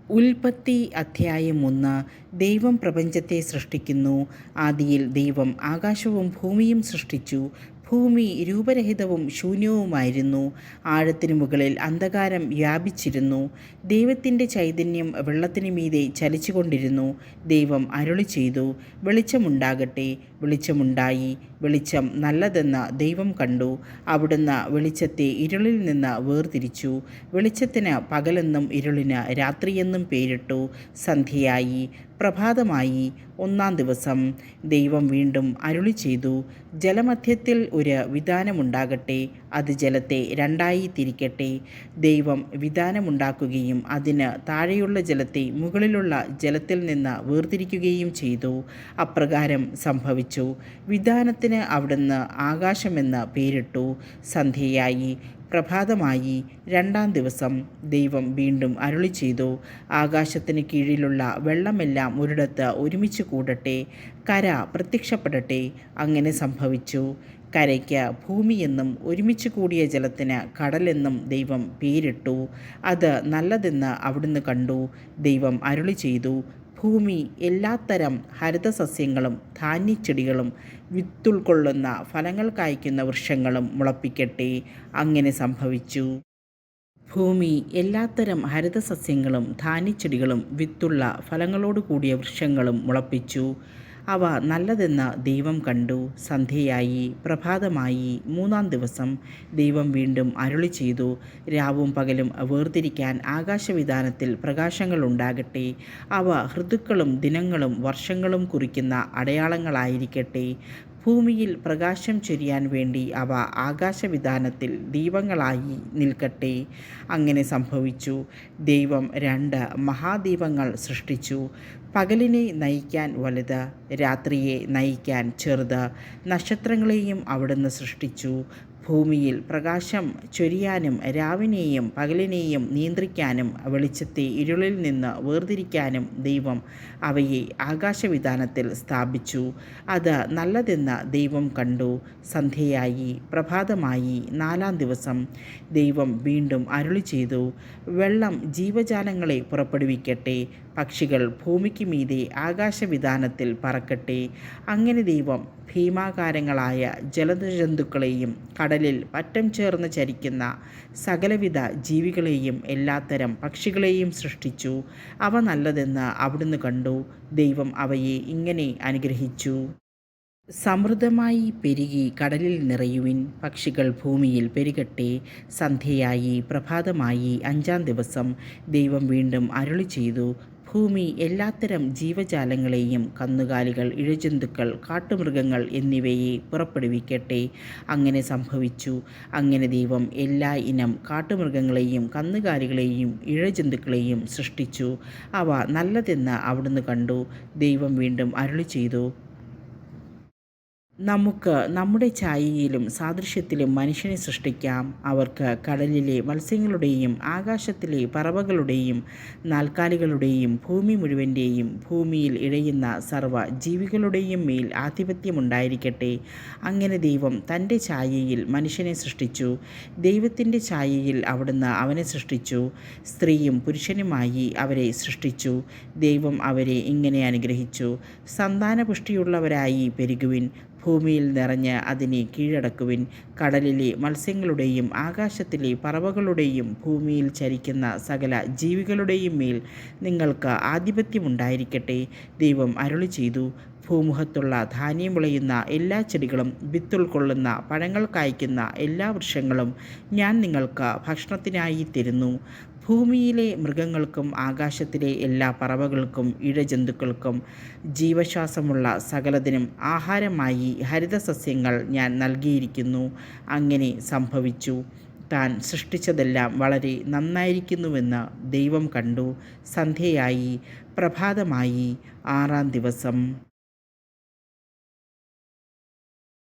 ഉൽപ്പത്തി അധ്യായം 1. ദൈവം പ്രപഞ്ചത്തെ സൃഷ്ടിക്കുന്നു. ആദിയിൽ ദൈവം ആകാശവും ഭൂമിയും സൃഷ്ടിച്ചു. ഭൂമി രൂപരഹിതവും ശൂന്യവുമായിരുന്നു. ആഴത്തിനു മുകളിൽ അന്ധകാരം വ്യാപിച്ചിരുന്നു. ദൈവത്തിൻ്റെ ചൈതന്യം വെള്ളത്തിനു മീതെ ചലിച്ചുകൊണ്ടിരുന്നു. ദൈവം അരുളി ചെയ്തു, വെളിച്ചമുണ്ടാകട്ടെ. വെളിച്ചമുണ്ടായി. വെളിച്ചം നല്ലതെന്ന് ദൈവം കണ്ടു. അവിടുന്ന് വെളിച്ചത്തെ ഇരുളിൽ നിന്ന് വേർതിരിച്ചു. വെളിച്ചത്തിന് പകലെന്നും ഇരുളിന് രാത്രിയെന്നും പേരിട്ടു. സന്ധ്യയായി. പ്രഭാതമായി. 1-ാം ദിവസം. ദൈവം വീണ്ടും അരുളി ചെയ്തു, ജലമധ്യത്തിൽ ഒരു വിതാനമുണ്ടാകട്ടെ. അത് ജലത്തെ രണ്ടായി തിരിക്കട്ടെ. ദൈവം വിതാനമുണ്ടാക്കുകയും അതിന് താഴെയുള്ള ജലത്തെ മുകളിലുള്ള ജലത്തിൽ നിന്ന് വേർതിരിക്കുകയും ചെയ്തു. അപ്രകാരം സംഭവിച്ചു. വിതാനത്തിന് അവിടുന്ന് ആകാശമെന്ന് പേരിട്ടു. സന്ധ്യയായി. പ്രഭാതമായി. 2-ാം ദിവസം. ദൈവം വീണ്ടും അരുളി ചെയ്തു, ആകാശത്തിന് കീഴിലുള്ള വെള്ളമെല്ലാം ഒരിടത്ത് ഒരുമിച്ച് കൂടട്ടെ. കര പ്രത്യക്ഷപ്പെടട്ടെ. അങ്ങനെ സംഭവിച്ചു. കരയ്ക്ക് ഭൂമിയെന്നും ഒരുമിച്ച് കൂടിയ ജലത്തിന് കടലെന്നും ദൈവം പേരിട്ടു. അത് നല്ലതെന്ന് അവിടുന്ന് കണ്ടു. ദൈവം അരുളി ചെയ്തു, ഭൂമി എല്ലാത്തരം ഹരിതസസ്യങ്ങളും ധാന്യച്ചെടികളും വിത്തുൾക്കൊള്ളുന്ന ഫലങ്ങൾ കായ്ക്കുന്ന വൃക്ഷങ്ങളും മുളപ്പിക്കട്ടെ. അങ്ങനെ സംഭവിച്ചു. ഭൂമി എല്ലാത്തരം ഹരിതസസ്യങ്ങളും ധാന്യച്ചെടികളും വിത്തുള്ള ഫലങ്ങളോട് കൂടിയ വൃക്ഷങ്ങളും മുളപ്പിച്ചു. അവ നല്ലതെന്ന് ദൈവം കണ്ടു. സന്ധ്യയായി. പ്രഭാതമായി. 3-ാം ദിവസം. ദൈവം വീണ്ടും അരുളി ചെയ്തു, രാവും പകലും വേർതിരിക്കാൻ ആകാശവിതാനത്തിൽ പ്രകാശങ്ങൾ ഉണ്ടാകട്ടെ. അവ ഋതുക്കളും ദിനങ്ങളും വർഷങ്ങളും കുറിക്കുന്ന അടയാളങ്ങളായിരിക്കട്ടെ. ഭൂമിയിൽ പ്രകാശം ചൊരിയാൻ വേണ്ടി അവ ആകാശവിതാനത്തിൽ ദീപങ്ങളായി നിൽക്കട്ടെ. അങ്ങനെ സംഭവിച്ചു. ദൈവം 2 മഹാദീപങ്ങൾ സൃഷ്ടിച്ചു. പകലിനെ നയിക്കാൻ വലുത്, രാത്രിയെ നയിക്കാൻ ചെറുത്. നക്ഷത്രങ്ങളെയും അവിടുന്ന് സൃഷ്ടിച്ചു. ഭൂമിയിൽ പ്രകാശം ചൊരിയാനും രാവിനെയും പകലിനെയും നിയന്ത്രിക്കാനും വെളിച്ചത്തെ ഇരുളിൽ നിന്ന് വേർതിരിക്കാനും ദൈവം അവയെ ആകാശവിതാനത്തിൽ സ്ഥാപിച്ചു. അത് നല്ലതെന്ന് ദൈവം കണ്ടു. സന്ധ്യയായി. പ്രഭാതമായി. 4-ാം ദിവസം. ദൈവം വീണ്ടും അരുളി ചെയ്തു, വെള്ളം ജീവജാലങ്ങളെ പുറപ്പെടുവിക്കട്ടെ. പക്ഷികൾ ഭൂമിക്ക് മീതെ ആകാശവിതാനത്തിൽ പറക്കട്ടെ. അങ്ങനെ ദൈവം ഭീമാകാരങ്ങളായ ജലജന്തുക്കളെയും കടലിൽ പറ്റം ചേർന്ന് ചരിക്കുന്ന സകലവിധ ജീവികളെയും എല്ലാത്തരം പക്ഷികളെയും സൃഷ്ടിച്ചു. അവ നല്ലതെന്ന് അവിടുന്ന് കണ്ടു. ദൈവം അവയെ ഇങ്ങനെ അനുഗ്രഹിച്ചു. സമൃദ്ധമായി പെരുകി കടലിൽ നിറയുവിൻ. പക്ഷികൾ ഭൂമിയിൽ പെരുകട്ടെ. സന്ധ്യയായി. പ്രഭാതമായി. 5-ാം ദിവസം. ദൈവം വീണ്ടും അരുളി ചെയ്തു, ഭൂമി എല്ലാത്തരം ജീവജാലങ്ങളെയും കന്നുകാലികൾ, ഇഴജന്തുക്കൾ, കാട്ടുമൃഗങ്ങൾ എന്നിവയെ പുറപ്പെടുവിക്കട്ടെ. അങ്ങനെ സംഭവിച്ചു. അങ്ങനെ ദൈവം എല്ലാ ഇനം കാട്ടുമൃഗങ്ങളെയും കന്നുകാലികളെയും ഇഴജന്തുക്കളെയും സൃഷ്ടിച്ചു. അവ നല്ലതെന്ന് അവിടുന്ന് കണ്ടു. ദൈവം വീണ്ടും അരുളി ചെയ്തു, നമുക്ക് നമ്മുടെ ഛായയിലും സാദൃശ്യത്തിലും മനുഷ്യനെ സൃഷ്ടിക്കാം. അവർക്ക് കടലിലെ മത്സ്യങ്ങളുടെയും ആകാശത്തിലെ പറവകളുടെയും നാൽക്കാലികളുടെയും ഭൂമി മുഴുവൻ്റെയും ഭൂമിയിൽ ഇഴയുന്ന സർവ്വ ജീവികളുടെയും മേൽ ആധിപത്യമുണ്ടായിരിക്കട്ടെ. അങ്ങനെ ദൈവം തൻ്റെ ഛായയിൽ മനുഷ്യനെ സൃഷ്ടിച്ചു. ദൈവത്തിൻ്റെ ഛായയിൽ അവിടുന്ന് അവനെ സൃഷ്ടിച്ചു. സ്ത്രീയും പുരുഷനുമായി അവരെ സൃഷ്ടിച്ചു. ദൈവം അവരെ ഇങ്ങനെ അനുഗ്രഹിച്ചു, സന്താനപുഷ്ടിയുള്ളവരായി പെരുകുവിൻ. ഭൂമിയിൽ നിറഞ്ഞ് അതിനെ കീഴടക്കുവിൻ. കടലിലെ മത്സ്യങ്ങളുടെയും ആകാശത്തിലെ പറവകളുടെയും ഭൂമിയിൽ ചരിക്കുന്ന സകല ജീവികളുടെയും മേൽ നിങ്ങൾക്ക് ആധിപത്യമുണ്ടായിരിക്കട്ടെ. ദൈവം അരുളി ചെയ്തു, ഭൂമുഖത്തുള്ള ധാന്യം വിളയുന്ന എല്ലാ ചെടികളും വിത്തുൾക്കൊള്ളുന്ന പഴങ്ങൾ കായ്ക്കുന്ന എല്ലാ വൃക്ഷങ്ങളും ഞാൻ നിങ്ങൾക്ക് ഭക്ഷണത്തിനായി തരുന്നു. ഭൂമിയിലെ മൃഗങ്ങൾക്കും ആകാശത്തിലെ എല്ലാ പറവകൾക്കും ഇഴജന്തുക്കൾക്കും ജീവശ്വാസമുള്ള സകലതിനും ആഹാരമായി ഹരിതസസ്യങ്ങൾ ഞാൻ നൽകിയിരിക്കുന്നു. അങ്ങനെ സംഭവിച്ചു. താൻ സൃഷ്ടിച്ചതെല്ലാം വളരെ നന്നായിരിക്കുന്നുവെന്ന് ദൈവം കണ്ടു. സന്ധ്യയായി. പ്രഭാതമായി. 6-ാം ദിവസം.